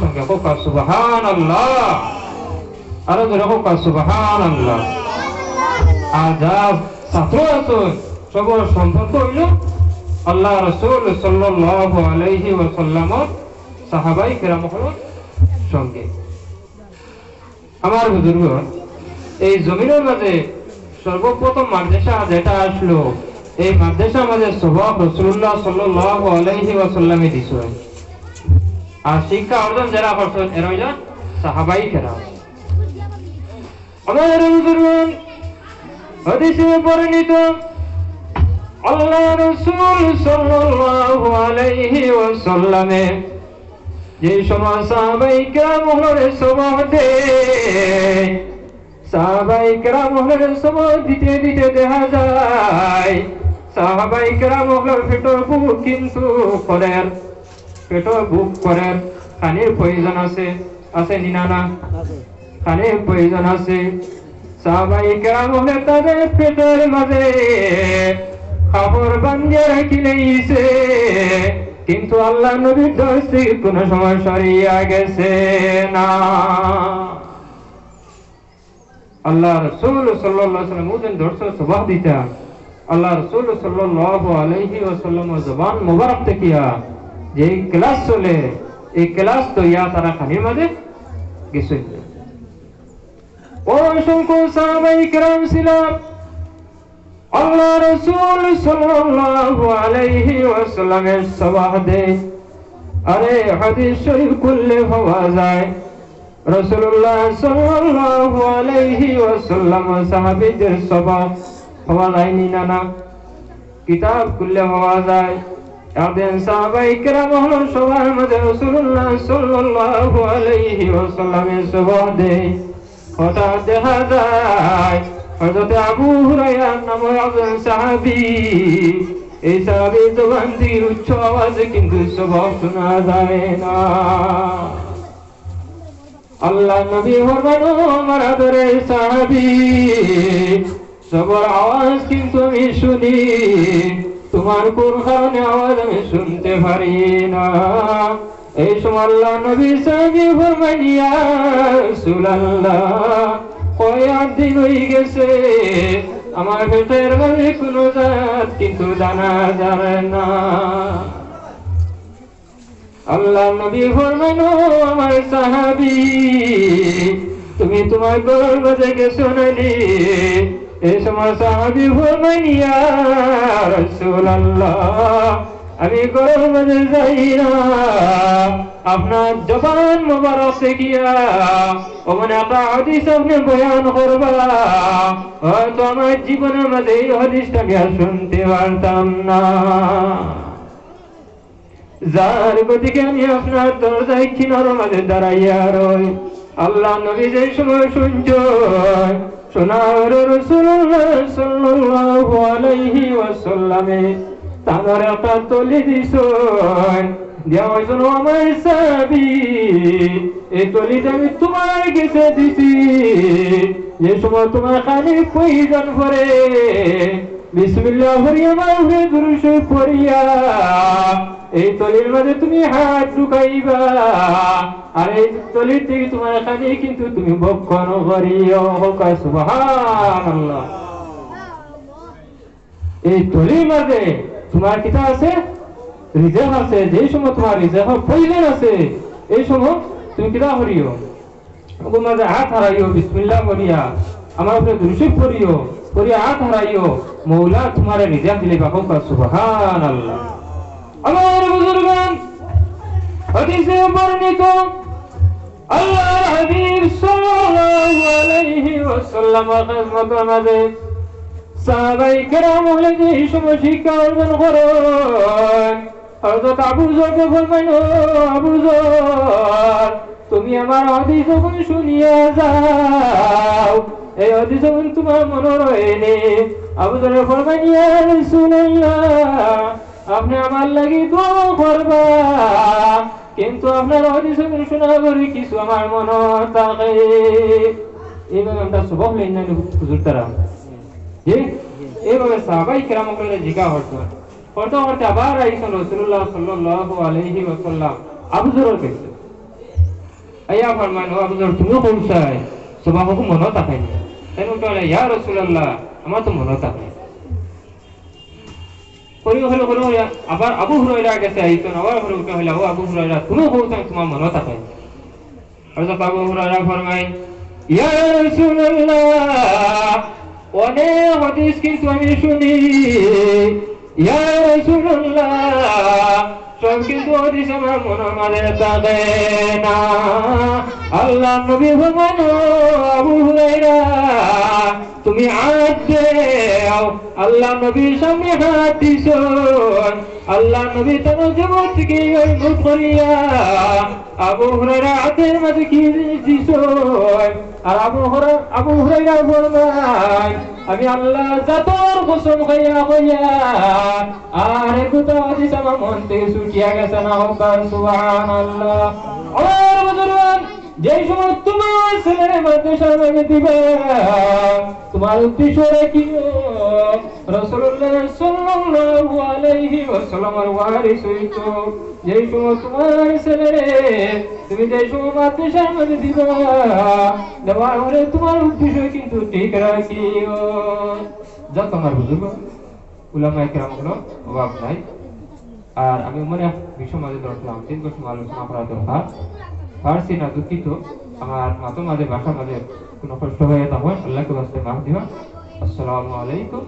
সঙ্গে হোক সুবহানাল্লাহ, আরো জোরে হোক সুবহানাল্লাহ। আর যা ছাত্র আছে সবার সম্পর্ক হইল আল্লাহ রাসূল সাল্লাল্লাহু আলাইহি ওয়াসাল্লামের সাহাবায়ে কেরামের সঙ্গে। আমার বুজুর্গ, এই জমিনের মাঝে সর্বপ্রথম মাদ্রাসা যেটা আসলো, এই মাদ্রাসা মাঝে সবক রাসূলুল্লাহ সাল্লাল্লাহু আলাইহি ওয়াসাল্লামে দিছে। আর শিক্ষা অর্জন যারা করছেন এরা হইল সাহাবায়ে কেরাম। আমার বুজুর্গ, হাদিসে বর্ণিত আল্লাহ রাসূল সাল্লাল্লাহু আলাইহি ওয়াসাল্লামে যে সময় সাহাবায়ে কেরামের সবক দেয়, সাহাবায়ে কেরামের সবক দিতে দিতে দেখা যায় সাহাবায়ে কেরামের পেটের বুক কিন্তু করেন, পেটের বুক করেন, পানির প্রয়োজন আছে, আছে নিনা পানির প্রয়োজন আছে। সাহাবায়ে কেরামের তাদের পেটের মাঝে খাবার বান্ধিয়ে রাখিলেইছে, কিন্তু আল্লাহ নবীর দরস থেকে কোন সময় সরিয়া গেছে না। আল্লাহ রাসূল সাল্লাল্লাহু আলাইহি ওয়াসাল্লাম ওদের দরস সুবহ দিতা, আল্লাহ রাসূল সাল্লাল্লাহু আলাইহি ওয়াসাল্লামের জবান মোবারক থেকে যে ক্লাস চলে, এই ক্লাস তো ইয়া তারা খানির মাঝে গেছে। অসংখ্য সাহাবায়ে কেরাম ছিল, আল্লাহ রাসূল সাল্লাল্লাহু আলাইহি ওয়াসাল্লামের সবাহ দেয়। আরে হাদিস শরীফ খুললে পাওয়া যায় রাসূলুল্লাহ সাল্লাল্লাহু আলাইহি ওয়াসাল্লাম সাহাবীদের সবাহ পাওয়া যায়নি না, কিতাব খুললে পাওয়া যায়। একদিন সাহাবায়ে কেরাম হলো সবার মধ্যে রাসূলুল্লাহ সাল্লাল্লাহু আলাইহি ওয়াসাল্লামের সবাহ দেয়। হঠাৎ দেখা যায় হযরত আবু হুরায়রা নামের একজন সাহাবী, এই সাহাবীর জবান থেকে উচ্চ আওয়াজে কিন্তু সবাহ শোনা যায় না। আল্লাহ নবী ফরমান, আমার আদরের সাহাবী, সবার আওয়াজ কিন্তু আমি শুনি, তোমার কোন কারণে আওয়াজ আমি শুনতে পারি না। এই সময় আল্লাহ নবী সাহাবী ফরমান, ইয়া রাসূলুল্লাহ, কয়েক দিন হয়ে গেছে আমার পেটের মাঝে কোনো জাত কিন্তু দানা যায় না। আল্লাহ নবী ফরমান, আমার সাহাবী, তুমি তোমার গর্বের মাঝে গেছো নানি? এই সময় সাহাবী ফরমান, ইয়া রাসূলুল্লাহ, আমি গর্বের মাঝে যাই না, আপনার জবান মোবারক থেকে ওমন একটা হাদিস আপনি বয়ান করবা, হয়তো আমার জীবনের মধ্যে এই হাদিসটা আমি আর শুনতে পারতাম না। যার গতিকে আমি আপনার দরজায় কিনার মাঝে দাঁড়াইয়া রই। আল্লাহ নবী যে সময় শোনার রাসূলুল্লাহ সাল্লাল্লাহু আলাইহি ওয়াসাল্লামে তার একটা তলি দিছেন, দেওয়ার জন্য আমার সাহাবী, এই তলিটা আমি তোমার কাছে দিছি, যে সময় তোমার খালি প্রয়োজন পড়ে বিসমিল্লাহ পড়িয়া মাওহে দুরূদ পড়িয়া এই তলির মাঝে তুমি হাত ঢুকাইবা, আর এই তলির থেকে তোমার খালি কিন্তু তুমি ভক্ষণ করিও। সুবহানাল্লাহ। এই তলির মাঝে তোমার কিতা আছে? রিজেক আছে। যে সময় তোমার রিজেক প্রয়োজন আছে এই সময় তুমি কিতা করিও? ওর মাঝে হাত হারাইও বিসমিল্লাহ পড়িয়া, আমার উপরে দুরূদ পড়িও, পড়িয়া হাত হারাইও, মৌলা তোমার রিজেক দিলে বাবা। সুবহানাল্লাহ। আমার বুজুর্গান, হাদিসে বর্ণিত আল্লাহর হাবিব সাল্লাল্লাহু আলাইহি ওয়াসাল্লামের খিদমতের মাঝে সাহাবায়ে কেরাম হলে যে সময় শিক্ষা অর্জন করেন, হযরত আবু যরকে বলবেন, ও আবু যর, তুমি আমার হাদিস যখন শুনিয়া যাও, এই হাদিস যখন তোমার মনে রয়েনি। আবু যর বলবেন, ইয়া রাসূলুল্লাহ, আপনি আমার লাগি দোয়া করবা, কিন্তু আপনার হাদিস যখন শোনা করি কিছু আমার মনে থাকে। এইভাবে আমরা সবক লইন না হুজুর তারা যে এইভাবে সাহাবায়ে কেরামকে জিজ্ঞাসা করতেন, করতে করতে আবার আইসেন রাসূলুল্লাহ সাল্লাল্লাহু আলাইহি ওয়াসাল্লাম আবু যরের কাছে। আইয়া ফরমান ও আবু যর তুমি পৌঁছায় সবা হুকুম মনে তাকাই তাই বলে ইয়া রাসূলুল্লাহ আমার তো মনে তাকাই করি হলো হলো আবার আবু হুরায়রা গেছে আইতো আবার হলো উঠে হলো ও আবু হুরায়রা তুমি পৌঁছায় তোমার মনে তাকাই আর তো আবু হুরায়রা ফরমায় ইয়া রাসূলুল্লাহ অনেক হাদিস কিন্তু আমি শুনি ইয়া রাসূলুল্লাহ সব কিন্তু হাদিস আমার মনের মাঝে থাকে না আল্লাহ নবী ফরমান আবু হুরায়রা তুমি হাত দাও আল্লাহ নবীর সামনে হাত দিছো আল্লাহ নবী তোমার জগৎ থেকে মুখ করিয়া আবু হুরায়রা হাতের মাঝে কি দিছো আর আবু হুরায়রা ফরমায় আমি আল্লাহ জাতর কসম খাইয়া কইয়া আর একটু হাদিস আমার মন থেকে ছুটিয়া গেছে না হোক সুবহানাল্লাহ আর বুজুর্গান যে সময় তোমার ছেলের মাদ্রাসার নামে দিবে তোমার উদ্দেশ্য কি রাসূলুল্লাহ সাল্লাল্লাহু আলাইহি ওয়াসাল্লামের ওয়ারিস হইতো যে সময় তোমার ছেলেরে তুমি যে সময় মাদ্রাসার নামে দিবে দেওয়ার পরে তোমার উদ্দেশ্য কিন্তু ঠিক রাখিও যা তোমার বুজুর্গ উলামায়ে কেরাম কোনো অভাব নাই আর আমি মনে বিষয় মাঝে ধরলাম 3 বছর আলোচনা করা দরকার ফার্সি না দুঃখিত আমার মাতো মাঝে ভাষা মাঝে কোনো কষ্ট হয়ে তখন আল্লাহকে বাস্তে মাফ দিবা আসসালামু আলাইকুম।